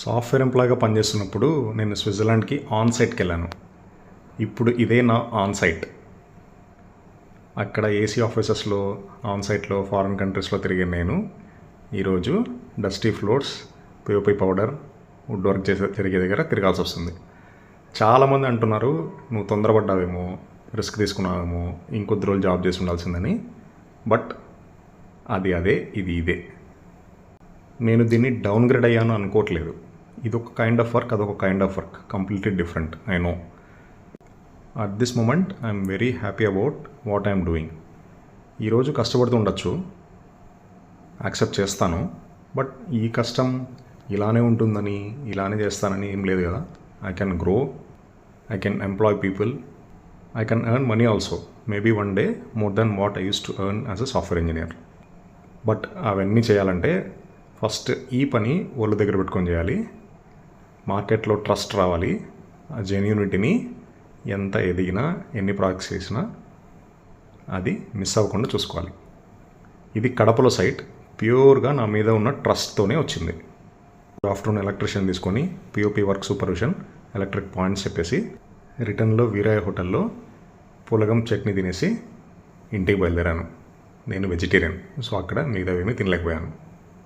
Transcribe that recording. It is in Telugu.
సాఫ్ట్వేర్ ఎంప్లాయ్గా పనిచేస్తున్నప్పుడు నేను స్విట్జర్లాండ్కి ఆన్ సైట్కి వెళ్ళాను. ఇప్పుడు ఇదే నా ఆన్ సైట్. అక్కడ ఏసీ ఆఫీసెస్లో ఆన్ సైట్లో ఫారిన్ కంట్రీస్లో తిరిగిన నేను ఈరోజు dusty floors, POP powder, wood work తిరిగే దగ్గర తిరగాల్సి వస్తుంది. చాలామంది అంటున్నారు నువ్వు తొందరపడ్డావేమో, రిస్క్ తీసుకున్నావేమో, ఇంకొద్ది రోజులు జాబ్ చేసి ఉండాల్సిందని. బట్ అది అదే, ఇది ఇదే. నేను దీన్ని డౌన్గ్రేడ్ అయ్యాను అనుకోవట్లేదు. ఇది ఒక కైండ్ ఆఫ్ వర్క్, అదొక kind of work, completely different. I know. At this moment I'm very happy about what I'm doing. ఈరోజు కష్టపడుతూ ఉండొచ్చు, యాక్సెప్ట్ చేస్తాను. బట్ ఈ కష్టం ఇలానే ఉంటుందని, ఇలానే చేస్తానని ఏం లేదు కదా. I can grow, I can employ people, I can earn money also. Maybe one day more than what I use to earn as a software engineer. But అవన్నీ చేయాలంటే ఫస్ట్ ఈ పని ఒళ్ళు దగ్గర పెట్టుకొని చేయాలి. మార్కెట్లో ట్రస్ట్ రావాలి. ఆ జెన్యూనిటీని ఎంత ఎదిగినా, ఎన్ని ప్రాజెక్ట్స్ చేసినా అది మిస్ అవ్వకుండా చూసుకోవాలి. ఇది కడపలో సైట్. ప్యూర్గా నా మీద ఉన్న ట్రస్ట్తోనే వచ్చింది. ఆఫ్టర్నూన్ ఎలక్ట్రీషియన్ తీసుకొని POP work supervision, electric points చెప్పేసి రిటర్న్లో వీరయ్య హోటల్లో పులగం చట్నీ తినేసి ఇంటికి బయలుదేరాను. నేను వెజిటేరియన్, సో అక్కడ మిగతావేమీ తినలేకపోయాను.